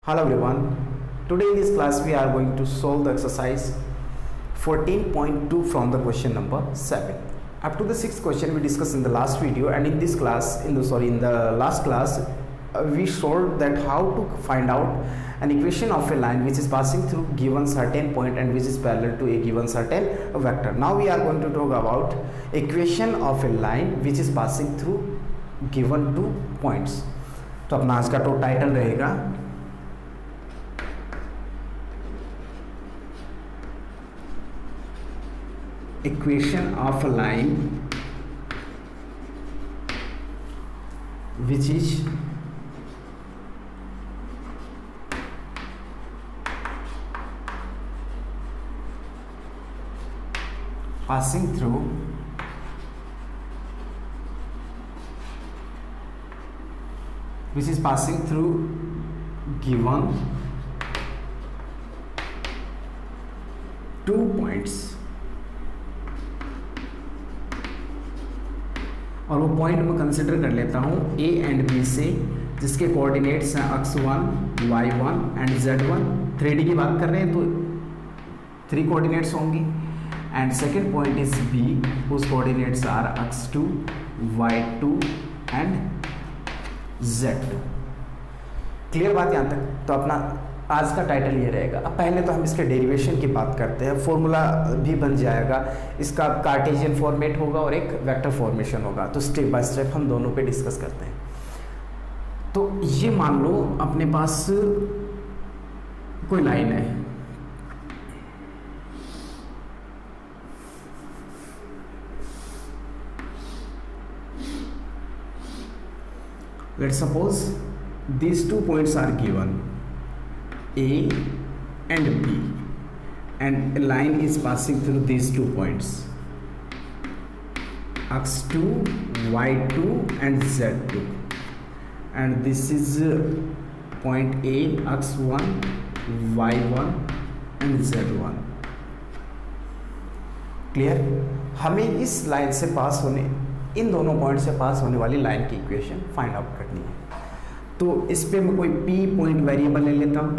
Hello everyone. Today in this class we are going to solve the exercise 14.2 from the question number 7. Up to the sixth question we discussed in the last video, and in this class, in the last class, we solved that how to find out an equation of a line which is passing through given certain point and which is parallel to a given certain vector. Now we are going to talk about equation of a line which is passing through given 2 points. तो अपना आज का तो title रहेगा equation of a line which is passing through given 2 points, और वो point मैं consider कर लेता हूँ ए एंड बी से, जिसके कोऑर्डिनेट्स हैं x1, y1 and z1. 3D की बात कर रहे हैं तो 3 कोऑर्डिनेट्स होंगी. And second point is B, उस coordinates are x2, y2 and z2. Clear बात यहाँ तक? तो अपना आज का टाइटल ये रहेगा. अब पहले तो हम इसके डेरिवेशन की बात करते हैं. फॉर्मूला भी बन जाएगा, इसका कार्टेशियन फॉर्मेट होगा और एक वेक्टर फॉर्मेशन होगा. तो स्टेप बाय स्टेप हम दोनों पे डिस्कस करते हैं. तो ये मान लो अपने पास कोई लाइन है, let's suppose these 2 points are given A and B, and a line is passing through these 2 points x2, y2 and z2, and this is point A, x1, y1 and z1. Clear? हमें इस line से पास होने, इन दोनों point से पास होने वाली line की equation find out करनी है. तो इस पे मैं कोई p पॉइंट वेरिएबल ले लेता हूँ,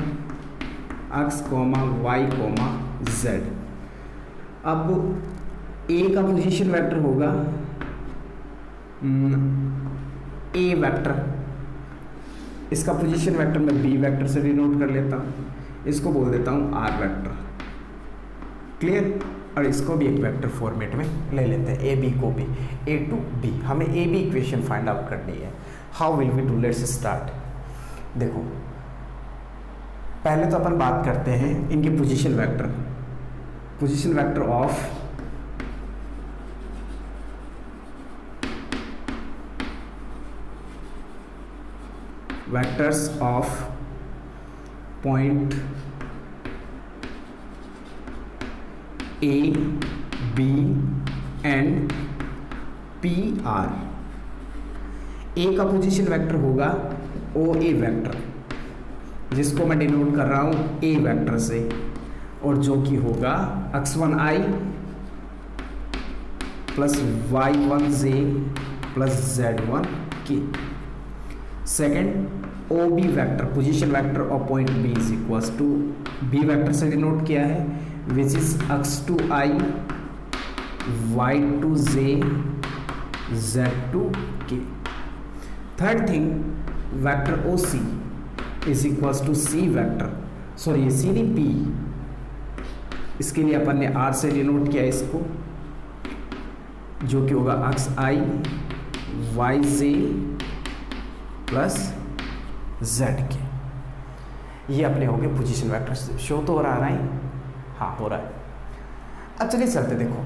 x, y, z. अब a का पोजीशन वेक्टर होगा a वेक्टर, इसका पोजीशन वेक्टर मैं b वेक्टर से डिनोट कर लेता हूँ. इसको बोल देता हूँ r वेक्टर. क्लियर? और इसको भी एक वेक्टर फॉर्मेट में ले लेते हैं, ए बी को भी, ए टू बी. हमें A B equation find out करनी है. How will we do? Let's start. देखो, पहले तो अपन बात करते हैं इनके position vector of vectors of point A, B and P R. A का पोजीशन वेक्टर होगा OA वेक्टर, जिसको मैं डिनोट कर रहा हूँ A वेक्टर से, और जो कि होगा x1i प्लस y1j प्लस z1k. Second OB vector, position vector of point B is equals to B vector से डिनोट किया है, which is x2i, y2j, z2k. Third thing, vector OC is equals to C vector, sorry C नहीं P, इसके लिए अपन ने R से denote किया इसको, जो कि होगा xi, yj प्लस zk. ये अपने हो गए पोजीशन वेक्टर. शो तो हो रहा है? हाँ, हो रहा है. अब चलिए चलते. देखो,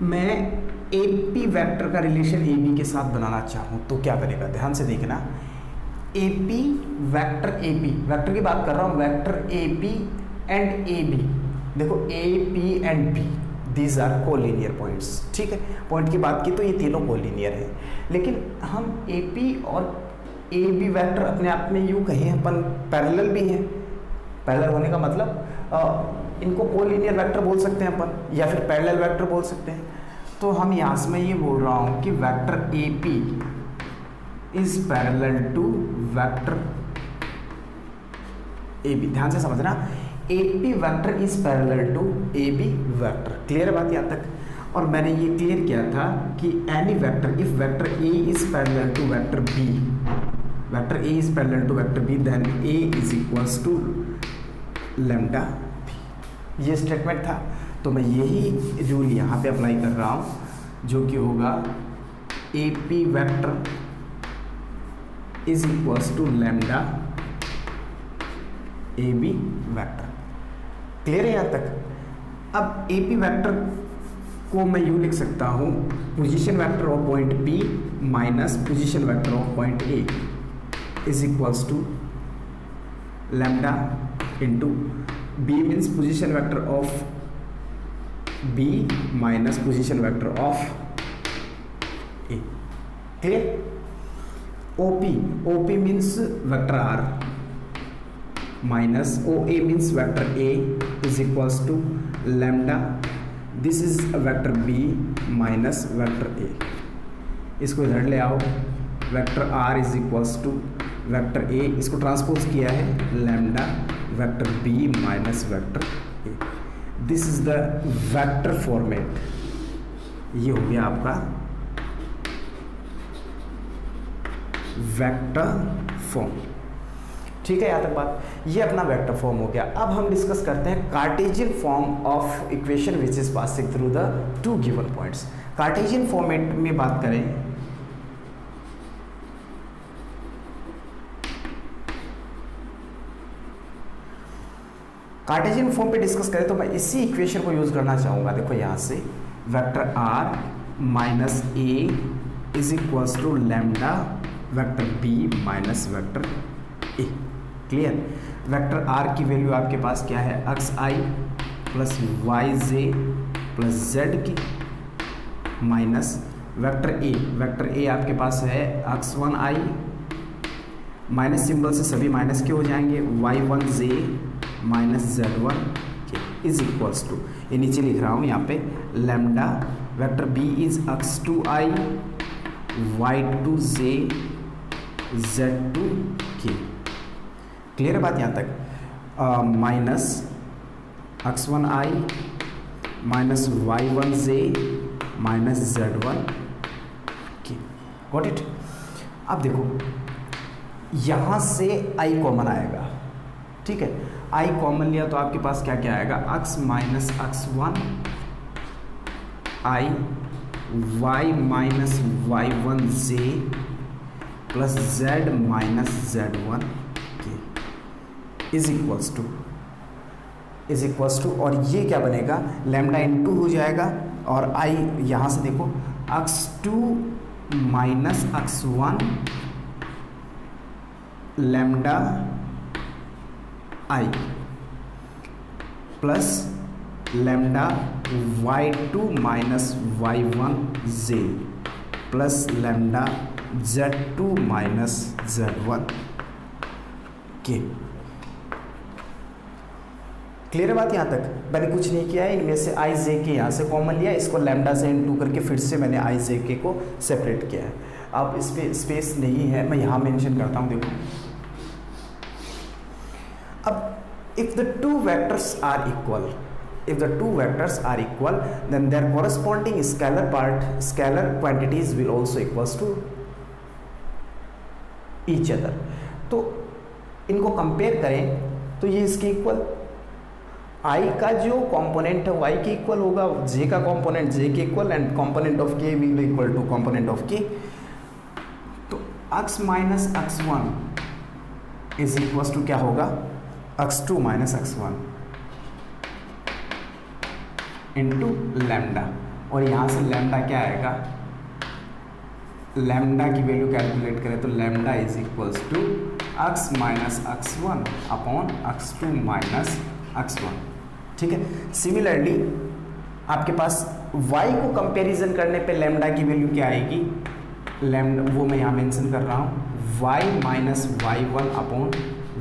मैं ए पी वेक्टर का रिलेशन ए बी के साथ बनाना चाहूँ तो क्या करेगा? ध्यान से देखना. A P vector, A P vector की बात कर रहा हूँ, vector A P and A B. देखो, A P and B, these are collinear points. ठीक है, पॉइंट की बात की तो ये तीनों कोलिनियर है. लेकिन हम ए पी और ए बी वेक्टर अपने आप में यूँ कहें अपन पैरेलल भी हैं. पैरेलल होने का मतलब इनको कोलिनियर वेक्टर बोल सकते हैं अपन, या फिर पैरेलल वेक्टर बोल सकते हैं. तो हम यहाँ से मैं ये बोल रहा हूँ कि vector A P is parallel to vector A B, ध्यान से समझना, A P vector is parallel to A B vector. Clear है बात यहाँ तक? और मैंने ये क्लियर किया था कि any vector, if vector A is parallel to vector B, vector A is parallel to vector B, then A is equals to lambda B. ये स्टेटमेंट था, तो मैं यही रूल यहाँ पे अप्लाई कर रहा हूँ, जो कि होगा A P vector is equals to lambda A B vector. Clear है यहाँ तक? अब ए पी वैक्टर को मैं यूँ लिख सकता हूँ, position vector of point P minus position vector of point A is equals to lambda into B means position vector of B minus position vector of A। Clear? OP means vector R minus OA means vector A is equals to lambda, this is vector B minus vector A। इसको इधर ले आओ, vector R is equals to vector A, इसको transpose किया है lambda vector B minus vector A। This is the vector format. ये हो गया आपका वेक्टर फॉर्म। ठीक है यहाँ तक बात? ये अपना वेक्टर फॉर्म हो गया। अब हम डिस्कस करते हैं Cartesian form of equation which is passing through the two given points. Cartesian format में बात करें, कार्टेशियन फॉर्म पे डिस्कस करें तो मैं इसी इक्वेशन को यूज करना चाहूंगा। देखो यहाँ से vector R minus A is equals to lambda vector B minus vector A। Clear? Vector R की वैल्यू आपके पास क्या है? X I plus Y J plus Z K minus vector A आपके पास है X one I, minus symbol से सभी माइनस के हो जाएंगे, Y one J minus Z one के इज इक्वल्स टू, ये नीचे लिख रहा हूँ यहाँ पे, lambda vector B is X two I Y two J Z two K. Clear है बात यहाँ तक? Minus x one I minus Y one J minus Z one K. Got it? अब देखो यहाँ से आई कॉमन आएगा, ठीक है? आई कॉमन लिया तो आपके पास क्या क्या आएगा? X minus x one i y minus Y one J plus z minus Z one के इज इक्वल्स टू और ये क्या बनेगा? लैम्डा इन टू हो जाएगा और आई यहाँ से देखो X two minus x one lambda I plus lambda Y two minus Y one J plus lambda Z two minus Z one K. Clear है बात यहाँ तक? मैंने कुछ नहीं किया है, इनमें से आई जे के यहाँ से कॉमन लिया, इसको लैम्डा से इन टू करके फिर से मैंने आई जे के को सेपरेट किया है। अब इस पर स्पेस नहीं है, मैं यहाँ मेंशन करता हूँ। देखो अब if the two vectors are equal, if the two vectors are equal then their corresponding scalar quantities will also equals to each other। तो इनको कंपेयर करें तो ये इसके इक्वल, i का जो कंपोनेंट है y के इक्वल होगा, j का कंपोनेंट j के equal and component of k will be equal to component of k। तो x minus x one is equals to क्या होगा? X two minus x one into lambda, और यहाँ से लैम्डा क्या आएगा? लैम्डा की वैल्यू कैलकुलेट करें तो lambda is equals to x minus x one upon x two minus x one. ठीक है? सिमिलरली आपके पास y को कंपैरिजन करने पे लैम्डा की वैल्यू क्या आएगी? लैम्डा वो मैं यहाँ मेंशन कर रहा हूँ, y minus Y one upon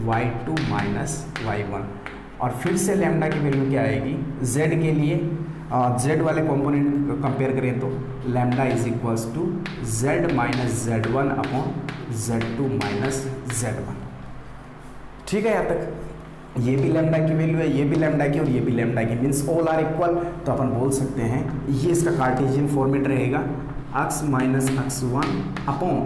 y two minus Y one, और फिर से लैम्डा की वैल्यू क्या आएगी? z के लिए z वाले कंपोनेंट कंपेयर करें तो lambda is equals to z minus Z one upon z two minus Z one. ठीक है यहाँ तक? ये भी लैम्डा की वैल्यू है, ये भी लैम्डा की और ये भी लैम्डा की, मीन्स ऑल आर इक्वल। तो अपन बोल सकते हैं ये इसका कार्टेशियन फॉर्मेट रहेगा x minus x1 upon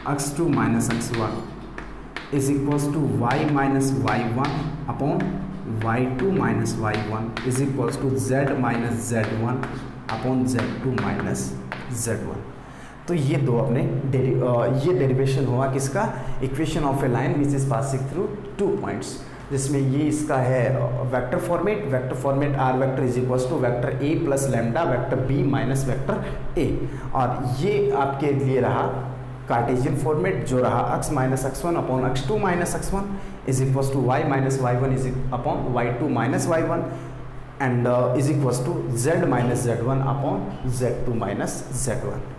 x2 minus x1 is equals to y minus y1 upon y2 minus y1 is equals to z minus z1 upon z2 minus z1। तो ये दो अपने ये डेरिवेशन हुआ किसका, equation of a line which is passing through 2 points, जिसमें ये इसका है vector format r vector is equals to vector a plus lambda vector b minus vector ए, और ये आपके लिए रहा कार्टेशियन फॉर्मेट जो रहा x minus x1 upon x2 minus x1 is equals to y minus y1 is upon y2 minus y1 and is equals to z minus z1 upon z2 minus z1।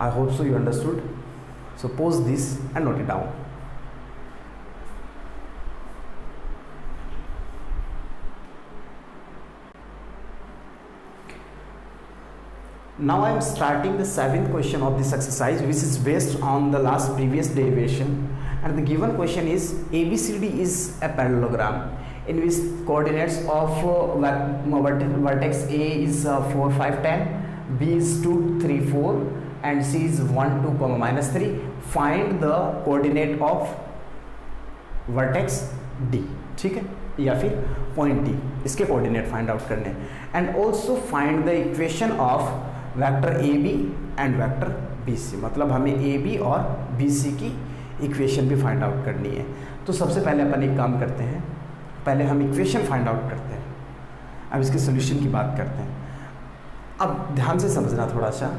I hope so you understood. So pause this and note it down. Now I am starting the 7th question of this exercise, which is based on the last previous derivation, and the given question is ABCD is a parallelogram in which coordinates of vertex A is 4 5 10, B is 2 3 4 and C is 1 2 minus 3. Find the coordinate of vertex D, ठीक है, या फिर point D, इसके coordinate find out करने, and also find the equation of vector A B and vector B C, मतलब हमें A B और B C की इक्वेशन भी फाइंड आउट करनी है। तो सबसे पहले अपन एक काम करते हैं, पहले हम इक्वेशन फाइंड आउट करते हैं, अब इसके सोल्यूशन की बात करते हैं। अब ध्यान से समझना थोड़ा सा,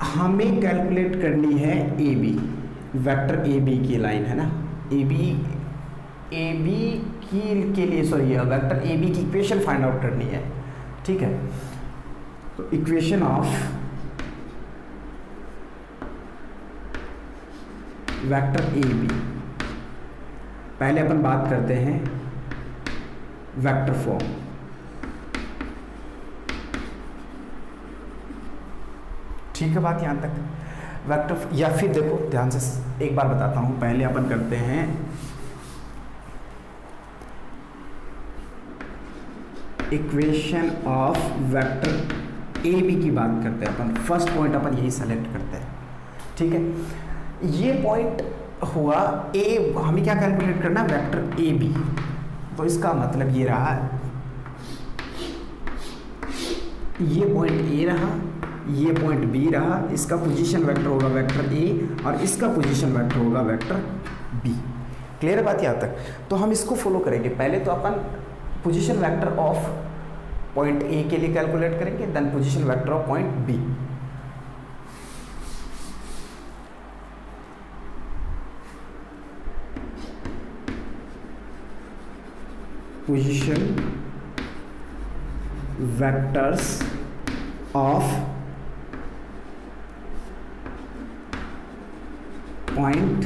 हमें कैलकुलेट करनी है A B, vector A B की लाइन है ना, ए बी के लिए सॉरी वेक्टर ए बी की इक्वेशन फाइंड आउट करनी है, ठीक है। तो equation of vector A B, पहले अपन बात करते हैं वेक्टर फॉर्म। ठीक है बात यहाँ तक, वेक्टर, या फिर देखो ध्यान से एक बार बताता हूँ, पहले अपन करते हैं equation of vector A B की बात करते हैं अपन। फर्स्ट पॉइंट अपन यही सेलेक्ट करते हैं, ठीक है। ये पॉइंट हुआ ए, हमें क्या कैलकुलेट करना है, वेक्टर ए बी। तो इसका मतलब ये रहा, ये पॉइंट ए रहा, ये पॉइंट बी रहा, इसका पोजीशन वेक्टर होगा वेक्टर ए और इसका पोजीशन वेक्टर होगा वेक्टर बी। क्लियर है बात यहाँ तक? तो हम इसको फॉलो करेंगे। पहले तो अपन position vector of point A के लिए कैलकुलेट करेंगे, then position vector of point B. Position vectors of point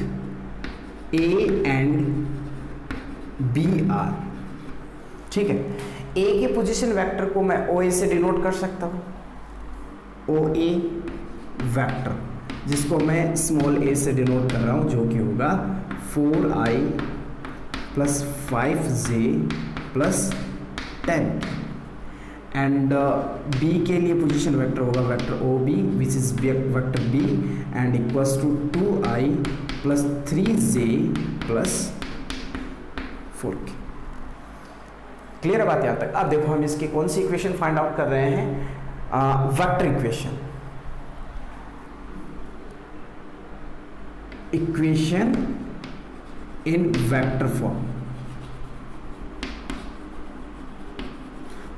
A and B are, ठीक है। ए के पोजीशन वेक्टर को मैं ओ ए से डिनोट कर सकता हूँ, ओ ए वेक्टर, जिसको मैं स्मॉल ए से डिनोट कर रहा हूँ, जो कि होगा 4i plus 5j plus 10, and B के लिए पोजीशन वेक्टर होगा vector O B which is vector b and equals to 2i plus 3j plus 4k। Clear है बात यहाँ तक? अब देखो हम इसकी कौन सी इक्वेशन फाइंड आउट कर रहे हैं, vector equation. Equation in vector form,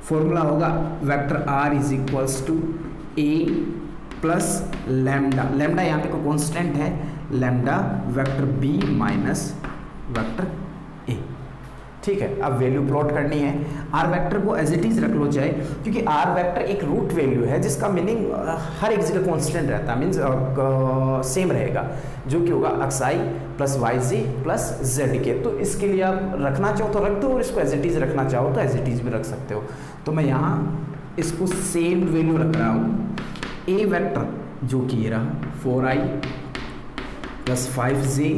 formula होगा vector r is equals to a plus lambda, lambda यहाँ पे कोई कॉन्स्टेंट है, lambda vector b minus vector a, ठीक है। अब वैल्यू प्लॉट करनी है, आर वेक्टर को एज इट इज रख लो चाहे, क्योंकि आर वेक्टर एक रूट वैल्यू है जिसका मीनिंग हर एक जगह कॉन्स्टेंट रहता है, मीन्स सेम रहेगा, जो कि होगा xi plus yj plus zk। तो इसके लिए आप रखना चाहो तो रख दो, और इसको एज इट इज रखना चाहो तो एज इट इज भी रख सकते हो। तो मैं यहाँ इसको सेम वैल्यू रख रहा हूँ, ए वेक्टर जो कि ये रहा 4i plus 5j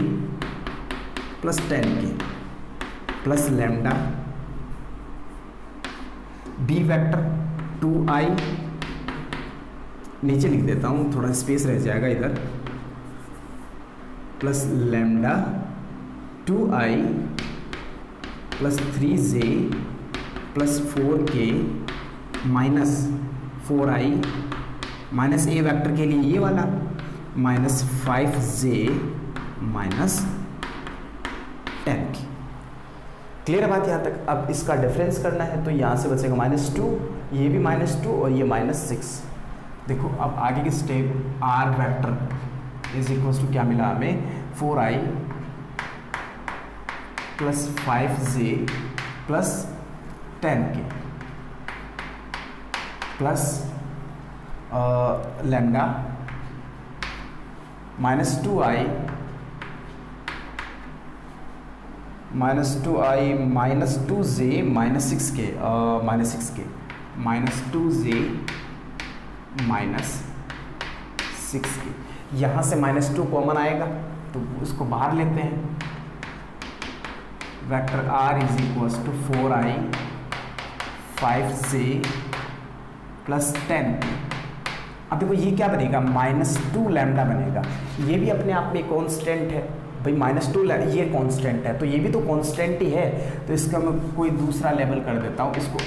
plus 10k plus lambda b vector 2i, नीचे लिख देता हूँ थोड़ा स्पेस रह जाएगा इधर, plus lambda 2i plus 3j plus 4k minus 4i minus A vector के लिए ये वाला minus 5j minus 10k। Clear है बात यहाँ तक। अब इसका डिफरेंस करना है तो यहाँ से बचेगा -2, ये भी -2 और ये -6। देखो अब आगे की step r vector is equals to क्या मिला हमें 4i plus 5j plus 10k plus lambda -2i -2j -6k -2j -6k। यहाँ से -2 कॉमन आएगा तो उसको बाहर लेते हैं। Vector r is equals to 4i 5j plus 10। अब देखो ये क्या बनेगा -2 लैम्डा बनेगा। ये भी अपने आप में कांस्टेंट है भाई, -2 ये कांस्टेंट है तो ये भी तो कांस्टेंट ही है, तो इसका मैं कोई दूसरा लेवल कर देता हूँ, इसको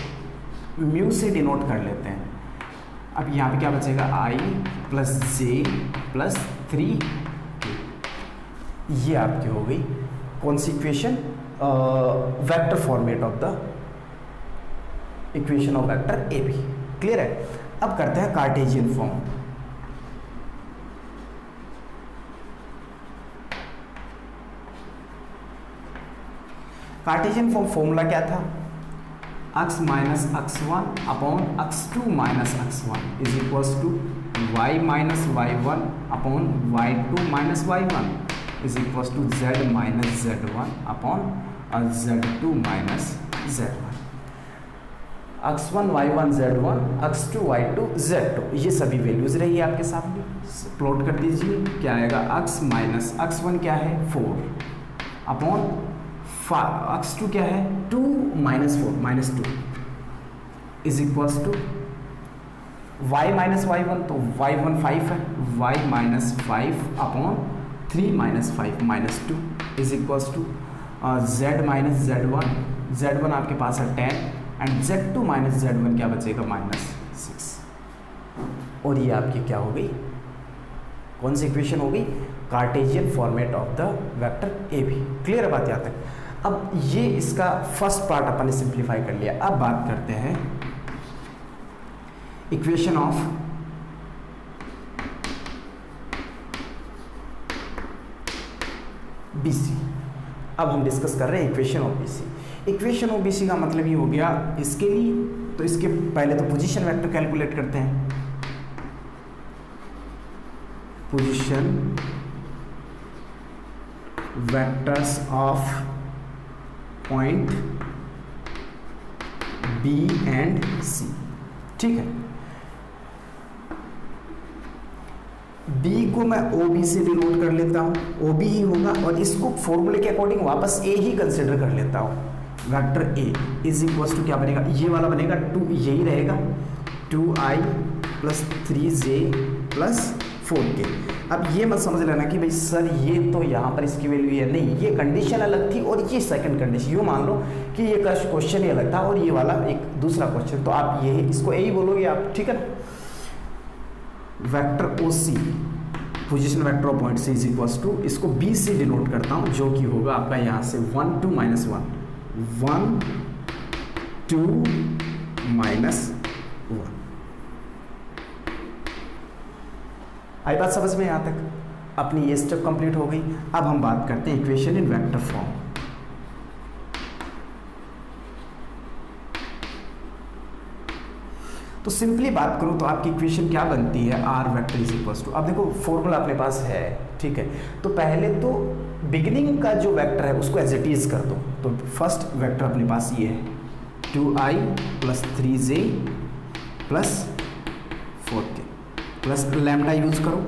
म्यू से डिनोट कर लेते हैं। अब यहाँ पे क्या बचेगा i प्लस j प्लस 3, ये आपकी हो गई कौन सी equation, vector format of the equation of vector A B. Clear है। अब करते हैं Cartesian form. Cartesian form formula क्या था, x minus x1 upon x2 minus x1 is equals to y minus y1 upon y2 minus y1 is equals to z minus z1 upon z2 minus z1। x1 y1 z1 x2 y2 z2 ये सभी values रही है आपके सामने, plot कर दीजिए। क्या आएगा x माइनस x1 क्या है 4 अपॉन x2 क्या है 2 minus 4 minus 2 is equals to y minus y1 तो y1 5 है, y minus 5 upon 3 minus 5 minus 2 is equals to z minus z1 आपके पास है 10 एंड z2 माइनस z1 क्या बचेगा -6। और ये आपकी क्या हो गई, कौन सी इक्वेशन हो गई, Cartesian format of the vector A B. Clear है बात यहाँ तक। अब ये इसका फर्स्ट पार्ट अपन ने सिंप्लीफाई कर लिया। अब बात करते हैं इक्वेशन ऑफ बीसी। अब हम डिस्कस कर रहे हैं equation of BC. Equation of BC का मतलब ये हो गया इसके लिए, तो इसके पहले तो पोजीशन वेक्टर कैलकुलेट करते हैं। Position vectors of point B and C. ठीक है, बी को मैं ओ बी से डिनोट कर लेता हूं, ओ बी ही होगा, और इसको फॉर्मूले के अकॉर्डिंग वापस ए ही कंसिडर कर लेता हूं। Vector A is equals to क्या बनेगा, ये वाला बनेगा 2, यही रहेगा 2i plus 3j plus 4k। अब ये मत समझ लेना कि भाई सर ये तो यहाँ पर इसकी वैल्यू है, नहीं, ये कंडीशन अलग थी और ये सेकंड कंडीशन। यूँ मान लो कि ये क्वेश्चन ही अलग था और ये वाला एक दूसरा क्वेश्चन, तो आप ये इसको यही बोलोगे आप। ठीक है ना। Vector O C position vector of point C is equals to, इसको बी से डिनोट करता हूँ, जो कि होगा आपका यहाँ से 1 2 माइनस 1 1 2 माइनस 1। आई बात समझ में यहाँ तक। अपनी ये स्टेप कंप्लीट हो गई। अब हम बात करते हैं इक्वेशन इन वेक्टर फॉर्म। तो सिंपली बात करूं तो आपकी इक्वेशन क्या बनती है, r vector is equals to, अब देखो फॉर्मूला अपने पास है। ठीक है, तो पहले तो बिगिनिंग का जो वेक्टर है उसको एज इट इज कर दो। तो फर्स्ट वेक्टर अपने पास ये है 2i plus 3j plus 4k plus lambda use करो।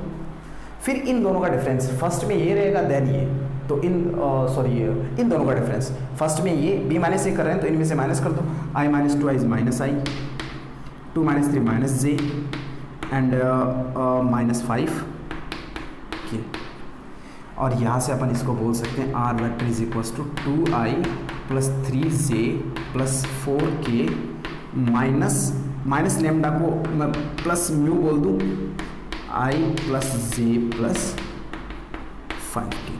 फिर इन दोनों का डिफरेंस, फर्स्ट में ये रहेगा देन ये, तो इन दोनों का डिफरेंस, फर्स्ट में ये b माइनस ए कर रहे हैं तो इनमें से माइनस कर दो, i minus 2 i minus i, 2 minus 3 minus j and minus 5 के। और यहाँ से अपन इसको बोल सकते हैं r vector is equals to 2i plus 3j plus 4k minus lambda को मैं प्लस म्यू बोल दूँ, i plus j plus 5k।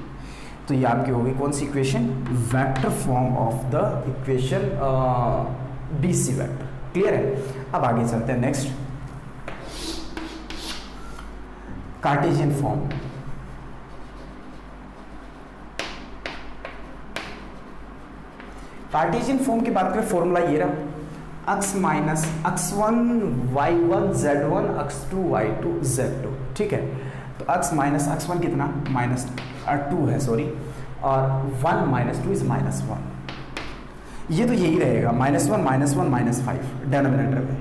तो ये आपकी होगी कौन सी equation, vector form of the equation BC vector. Clear है। अब आगे चलते हैं next, Cartesian form. Cartesian form की बात करें, फॉर्मूला ये रहा, x minus x1 y1 z1 x2 y2 z2। ठीक है, तो x माइनस x1 कितना माइनस 2 है सॉरी, और 1 माइनस 2 इज माइनस 1। ये तो यही रहेगा माइनस 1 माइनस 1 माइनस 5 डिनोमिनेटर में।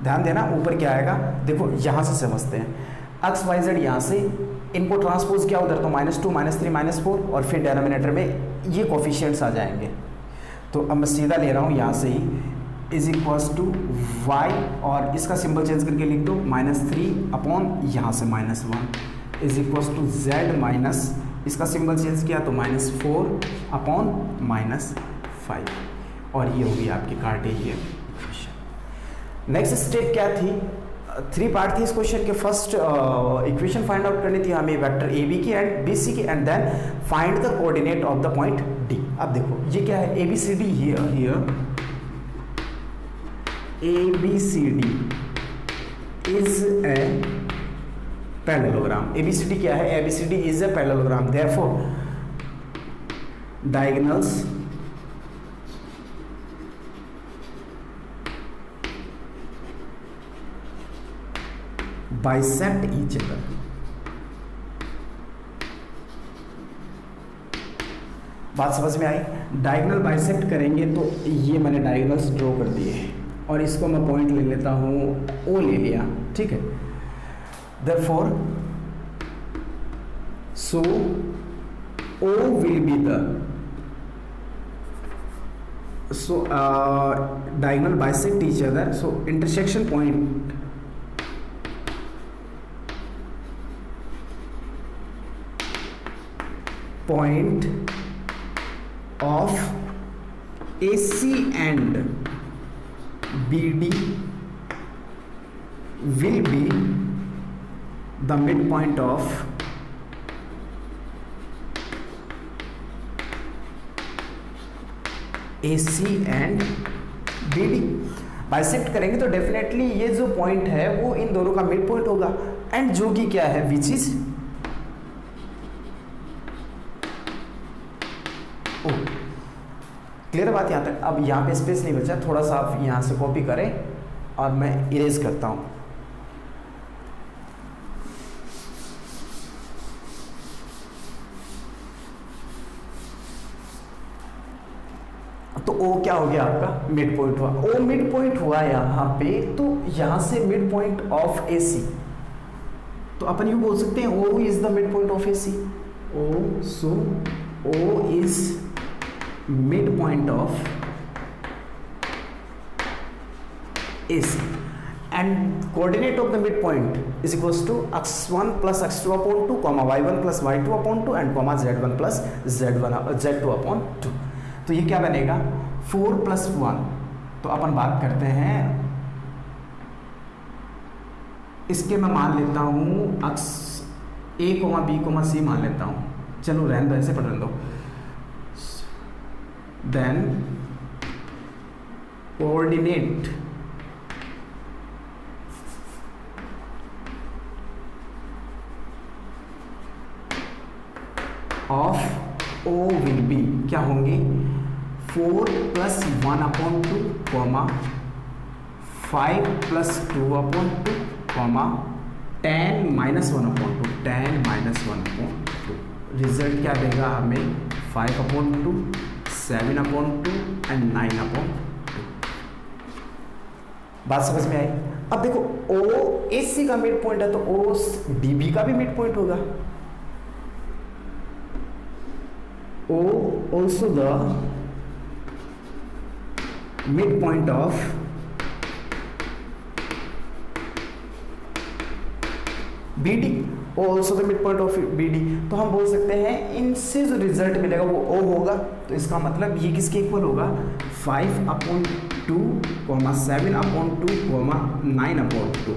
ध्यान देना ऊपर क्या आएगा, देखो यहाँ से समझते हैं, एक्स वाई जेड यहाँ से इनको ट्रांसपोज किया उधर तो माइनस 2 माइनस 3 माइनस 4, और फिर डिनोमिनेटर में ये कोफिशिएंट्स आ जाएंगे। तो अब मैं सीधा ले रहा हूँ यहाँ से ही, इज इक्वल्स टू वाई, और इसका सिंबल चेंज करके लिख दो माइनस 3 अपॉन यहाँ से minus 1 is equals to z minus, इसका सिंबल चेंज किया तो माइनस 4 अपॉन माइनस 5, और ये होगी आपकी कार्टेशियन इक्वेशन। नेक्स्ट स्टेप क्या थी, 3 पार्ट थी इस क्वेश्चन के। फर्स्ट इक्वेशन फाइंड आउट करनी थी हमें वेक्टर ए बी की एंड बी सी की, and then find the coordinate of the point D. अब देखो ये क्या है, A B C D, here A B C D is a parallelogram. A B C D क्या है, A B C D is a parallelogram, therefore diagonals bisect each other. बात समझ में आई, डायगोनल बाइसेक्ट करेंगे तो ये मैंने डायगोनल्स ड्रॉ कर दिए और इसको मैं पॉइंट ले लेता हूँ, ओ ले लिया, ठीक है। Therefore so O will be the, so diagonal bisect each other, so intersection point of AC and BD will be the midpoint of AC and BD। Bisect करेंगे तो डेफिनेटली ये जो पॉइंट है वो इन दोनों का मिड पॉइंट होगा, and जो कि क्या है, विच इज क्लियर बात यहाँ तक। अब यहाँ पे स्पेस नहीं बचा, थोड़ा सा आप यहाँ से कॉपी करें और मैं इरेज करता हूँ। तो ओ क्या हो गया आपका, मिड पॉइंट हुआ। ओ मिड पॉइंट हुआ यहाँ पे, तो यहाँ से mid point of A C, तो अपन यू बोल सकते हैं O is the mid point of A C. O, so O is midpoint of AC and coordinate of the midpoint is equals to x1 plus x2 upon 2, comma y1 plus y2 upon 2 and comma z1 plus z2 upon 2। तो ये क्या बनेगा, 4 plus 1। तो अपन बात करते हैं, इसके मैं मान लेता हूँ x a, b, c मान लेता हूँ, चलो रहने दो, ऐसे पढ़ने दो। Then coordinate of O will be क्या होंगे, 4 plus 1 upon 2, comma 5 plus 2 upon 2, comma 10 minus 1 upon 2, 10 minus 1 upon 2। Result क्या देगा हमें, 5 upon 2, 7 upon 2 and 9 upon 2। बात समझ में आई। अब देखो ओ ए सी का मिड पॉइंट है तो ओ डी बी का भी मिड पॉइंट होगा। O also the midpoint of BD, O also the midpoint of BD। तो हम बोल सकते हैं इनसे जो रिजल्ट मिलेगा वो O होगा। तो इसका मतलब ये किसके इक्वल होगा, 5/2, 7/2, 9/2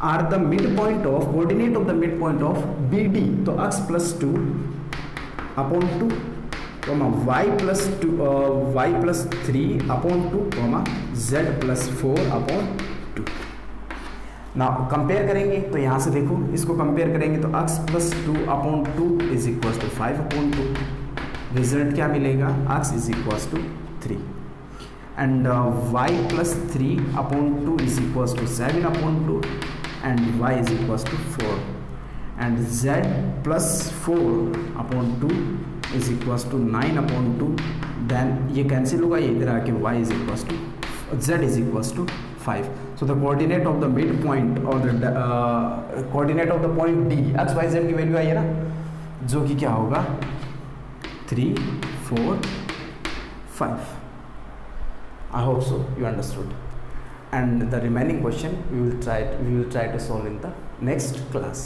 are the mid point of coordinate of the mid point of BD। तो x + 2/2, y + 3/2, z + 4/2। ना कंपेयर करेंगे तो यहाँ से देखो, इसको कंपेयर करेंगे तो x + 2/2 = 5/2। रिजल्ट क्या मिलेगा, x = 3 and y + 3/2 = 7/2 and y = 4 and z + 4/2 = 9/2। Then ये कैंसिल होगा, ये इधर आके y = 5। So the coordinate of the midpoint or the coordinate of the point D, x, y, z की वैल्यू आई है ना, जो कि क्या होगा 3, 4, 5। I hope so you understood, and the remaining question we will try to solve in the next class.